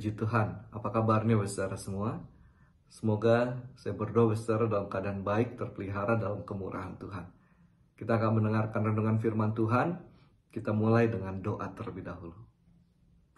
Puji Tuhan, apa kabarnya saudara semua? Semoga saya berdoa saudara dalam keadaan baik, terpelihara dalam kemurahan Tuhan. Kita akan mendengarkan renungan firman Tuhan. Kita mulai dengan doa terlebih dahulu.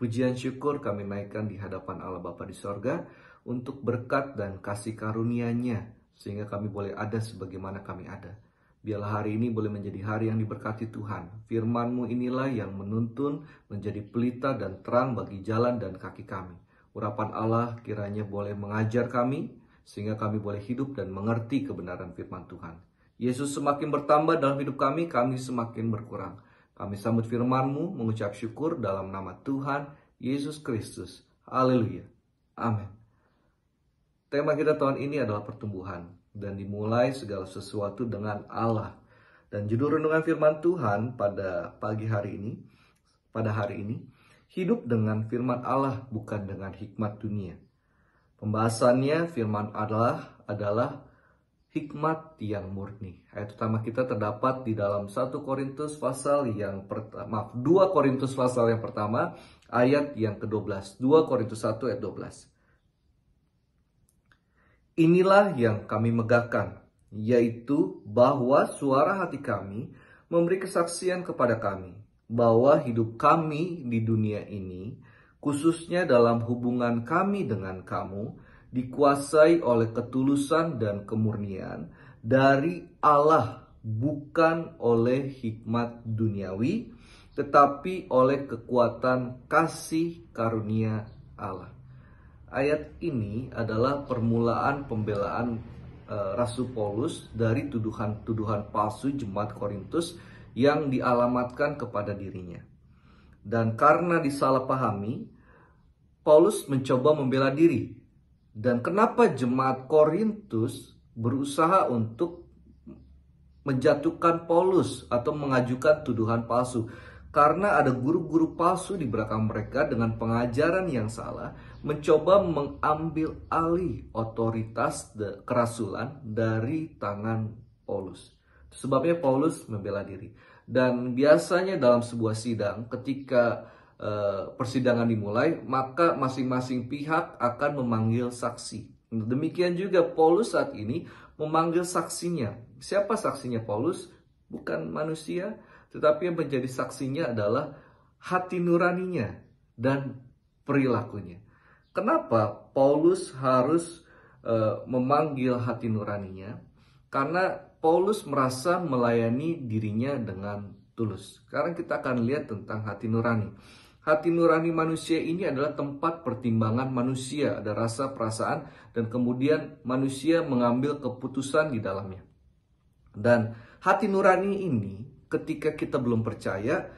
Pujian syukur kami naikkan di hadapan Allah Bapa di sorga untuk berkat dan kasih karunia-Nya, sehingga kami boleh ada sebagaimana kami ada. Biarlah hari ini boleh menjadi hari yang diberkati Tuhan. Firman-Mu inilah yang menuntun, menjadi pelita dan terang bagi jalan dan kaki kami. Urapan Allah kiranya boleh mengajar kami, sehingga kami boleh hidup dan mengerti kebenaran firman Tuhan. Yesus semakin bertambah dalam hidup kami semakin berkurang. Kami sambut firman-Mu, mengucap syukur dalam nama Tuhan Yesus Kristus. Haleluya. Amin. Tema kita tahun ini adalah pertumbuhan. Dan dimulai segala sesuatu dengan Allah. Dan judul renungan firman Tuhan pada hari ini, hidup dengan firman Allah bukan dengan hikmat dunia. Pembahasannya firman Allah adalah hikmat yang murni. Ayat utama kita terdapat di dalam 2 Korintus pasal yang pertama, ayat yang ke-12. 2 Korintus 1 ayat 12. Inilah yang kami megahkan, yaitu bahwa suara hati kami memberi kesaksian kepada kami, bahwa hidup kami di dunia ini, khususnya dalam hubungan kami dengan kamu, dikuasai oleh ketulusan dan kemurnian dari Allah, bukan oleh hikmat duniawi, tetapi oleh kekuatan kasih karunia Allah. Ayat ini adalah permulaan pembelaan Rasul Paulus dari tuduhan-tuduhan palsu jemaat Korintus yang dialamatkan kepada dirinya. Dan karena disalahpahami, Paulus mencoba membela diri. Dan kenapa jemaat Korintus berusaha untuk menjatuhkan Paulus atau mengajukan tuduhan palsu? Karena ada guru-guru palsu di belakang mereka dengan pengajaran yang salah, mencoba mengambil alih otoritas kerasulan dari tangan Paulus. Sebabnya Paulus membela diri. Dan biasanya dalam sebuah sidang, ketika persidangan dimulai, maka masing-masing pihak akan memanggil saksi. Demikian juga Paulus saat ini memanggil saksinya. Siapa saksinya Paulus? Bukan manusia, tetapi yang menjadi saksinya adalah hati nuraninya dan perilakunya. Kenapa Paulus harus memanggil hati nuraninya? Karena Paulus merasa melayani dirinya dengan tulus. Sekarang kita akan lihat tentang hati nurani. Hati nurani manusia ini adalah tempat pertimbangan manusia. Ada rasa, perasaan, dan kemudian manusia mengambil keputusan di dalamnya. Dan hati nurani ini, ketika kita belum percaya,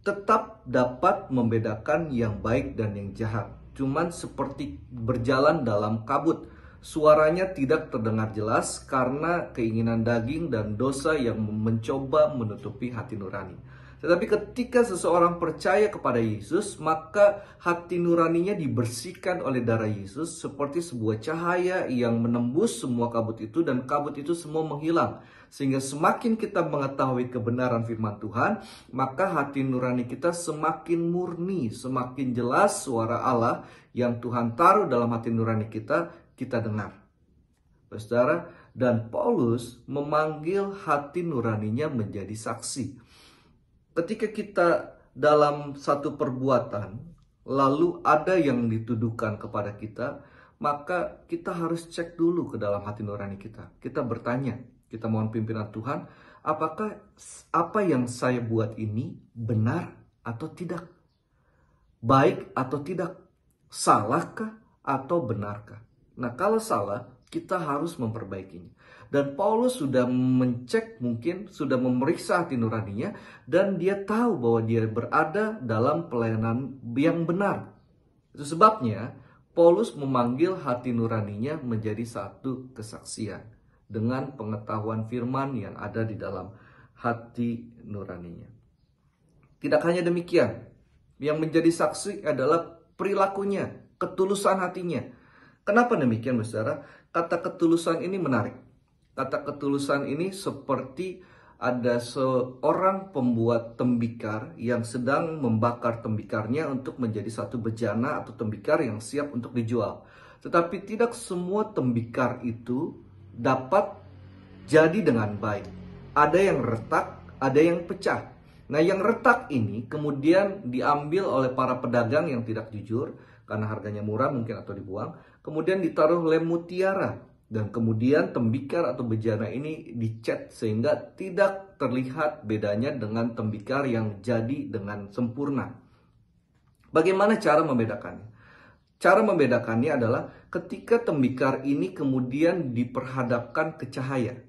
tetap dapat membedakan yang baik dan yang jahat. Cuman seperti berjalan dalam kabut. Suaranya tidak terdengar jelas karena keinginan daging dan dosa yang mencoba menutupi hati nurani. Tetapi ketika seseorang percaya kepada Yesus, maka hati nuraninya dibersihkan oleh darah Yesus seperti sebuah cahaya yang menembus semua kabut itu, dan kabut itu semua menghilang. Sehingga semakin kita mengetahui kebenaran firman Tuhan, maka hati nurani kita semakin murni, semakin jelas suara Allah yang Tuhan taruh dalam hati nurani kita dengar. Saudara, dan Paulus memanggil hati nuraninya menjadi saksi. Ketika kita dalam satu perbuatan, lalu ada yang dituduhkan kepada kita, maka kita harus cek dulu ke dalam hati nurani kita. Kita bertanya, kita mohon pimpinan Tuhan, apakah apa yang saya buat ini benar atau tidak? Baik atau tidak? Salahkah atau benarkah? Nah, kalau salah, kita harus memperbaikinya. Dan Paulus sudah mencek, mungkin sudah memeriksa hati nuraninya, dan dia tahu bahwa dia berada dalam pelayanan yang benar. Itu sebabnya Paulus memanggil hati nuraninya menjadi satu kesaksian dengan pengetahuan firman yang ada di dalam hati nuraninya. Tidak hanya demikian, yang menjadi saksi adalah perilakunya, ketulusan hatinya. Kenapa demikian, saudara? Kata ketulusan ini menarik. Kata ketulusan ini seperti ada seorang pembuat tembikar yang sedang membakar tembikarnya untuk menjadi satu bejana atau tembikar yang siap untuk dijual. Tetapi tidak semua tembikar itu dapat jadi dengan baik. Ada yang retak, ada yang pecah. Nah, yang retak ini kemudian diambil oleh para pedagang yang tidak jujur karena harganya murah mungkin atau dibuang. Kemudian ditaruh lem mutiara. Dan kemudian tembikar atau bejana ini dicat sehingga tidak terlihat bedanya dengan tembikar yang jadi dengan sempurna. Bagaimana cara membedakannya? Cara membedakannya adalah ketika tembikar ini kemudian diperhadapkan ke cahaya.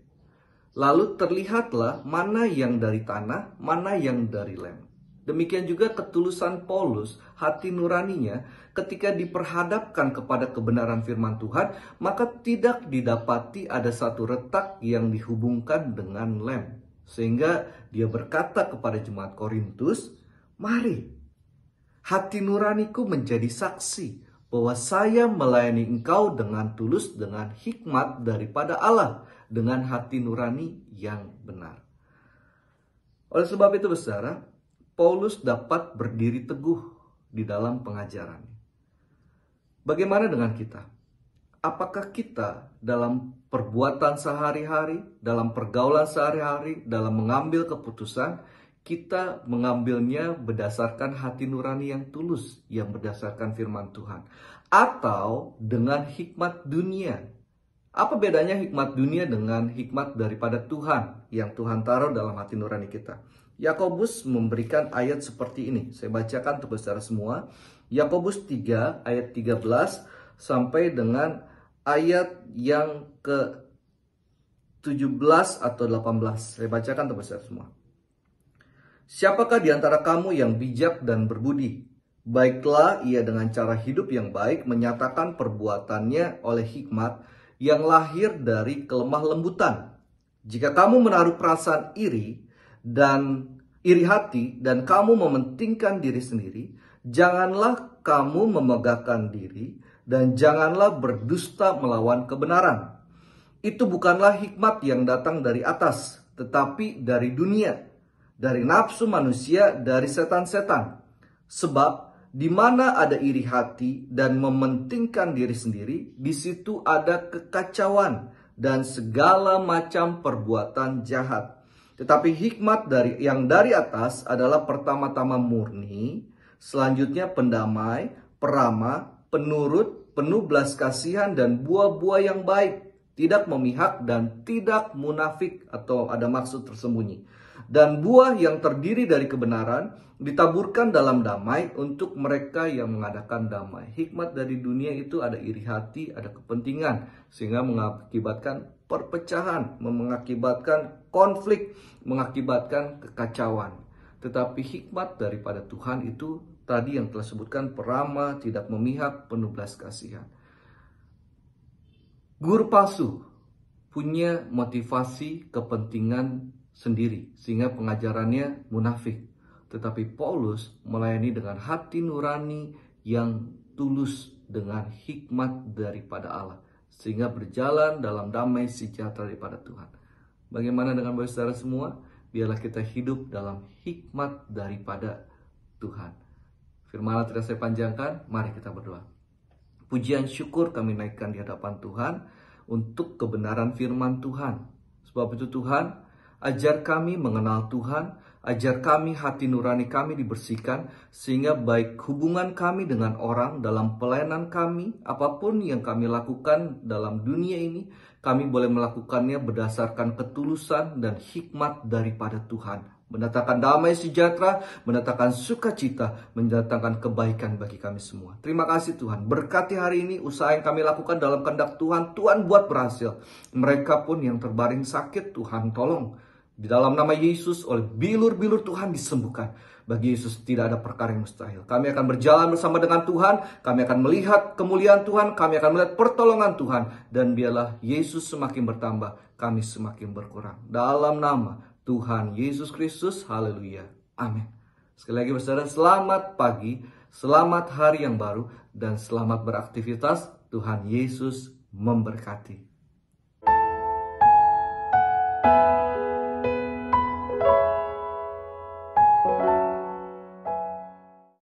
Lalu terlihatlah mana yang dari tanah, mana yang dari lem. Demikian juga ketulusan Paulus, hati nuraninya ketika diperhadapkan kepada kebenaran firman Tuhan, maka tidak didapati ada satu retak yang dihubungkan dengan lem. Sehingga dia berkata kepada jemaat Korintus, mari hati nuraniku menjadi saksi bahwa saya melayani engkau dengan tulus, dengan hikmat daripada Allah, dengan hati nurani yang benar. Oleh sebab itu, saudara, Paulus dapat berdiri teguh di dalam pengajarannya. Bagaimana dengan kita? Apakah kita dalam perbuatan sehari-hari, dalam pergaulan sehari-hari, dalam mengambil keputusan, kita mengambilnya berdasarkan hati nurani yang tulus, yang berdasarkan firman Tuhan, atau dengan hikmat dunia? Apa bedanya hikmat dunia dengan hikmat daripada Tuhan yang Tuhan taruh dalam hati nurani kita? Yakobus memberikan ayat seperti ini. Saya bacakan untuk saudara semua. Yakobus 3 ayat 13 sampai dengan ayat yang ke-17 atau 18. Saya bacakan untuk saudara semua. Siapakah di antara kamu yang bijak dan berbudi? Baiklah ia dengan cara hidup yang baik menyatakan perbuatannya oleh hikmat yang lahir dari kelemah lembutan. Jika kamu menaruh perasaan iri hati dan kamu mementingkan diri sendiri, janganlah kamu memegahkan diri dan janganlah berdusta melawan kebenaran. Itu bukanlah hikmat yang datang dari atas, tetapi dari dunia, dari nafsu manusia, dari setan-setan. Sebab di mana ada iri hati dan mementingkan diri sendiri, di situ ada kekacauan dan segala macam perbuatan jahat. Tetapi hikmat yang dari atas adalah pertama-tama murni, selanjutnya pendamai, peramah, penurut, penuh belas kasihan dan buah-buah yang baik, tidak memihak dan tidak munafik atau ada maksud tersembunyi. Dan buah yang terdiri dari kebenaran ditaburkan dalam damai untuk mereka yang mengadakan damai. Hikmat dari dunia itu ada iri hati, ada kepentingan, sehingga mengakibatkan perpecahan, mengakibatkan konflik, mengakibatkan kekacauan. Tetapi hikmat daripada Tuhan itu tadi yang telah sebutkan, peramah, tidak memihak, penuh belas kasihan. Guru palsu punya motivasi kepentingan sendiri sehingga pengajarannya munafik. Tetapi Paulus melayani dengan hati nurani yang tulus dengan hikmat daripada Allah, sehingga berjalan dalam damai sejahtera daripada Tuhan. Bagaimana dengan bapak saudara semua? Biarlah kita hidup dalam hikmat daripada Tuhan. Firman Allah tidak saya panjangkan, mari kita berdoa. Pujian syukur kami naikkan di hadapan Tuhan untuk kebenaran firman Tuhan. Sebab itu Tuhan, ajar kami mengenal Tuhan, ajar kami hati nurani kami dibersihkan, sehingga baik hubungan kami dengan orang dalam pelayanan kami, apapun yang kami lakukan dalam dunia ini, kami boleh melakukannya berdasarkan ketulusan dan hikmat daripada Tuhan. Mendatangkan damai sejahtera, mendatangkan sukacita, mendatangkan kebaikan bagi kami semua. Terima kasih Tuhan. Berkati hari ini usaha yang kami lakukan dalam kehendak Tuhan, Tuhan buat berhasil. Mereka pun yang terbaring sakit, Tuhan tolong. Di dalam nama Yesus, oleh bilur-bilur Tuhan disembuhkan. Bagi Yesus tidak ada perkara yang mustahil. Kami akan berjalan bersama dengan Tuhan. Kami akan melihat kemuliaan Tuhan. Kami akan melihat pertolongan Tuhan. Dan biarlah Yesus semakin bertambah, kami semakin berkurang. Dalam nama Tuhan Yesus Kristus, haleluya, amin. Sekali lagi saudara, selamat pagi, selamat hari yang baru, dan selamat beraktivitas. Tuhan Yesus memberkati.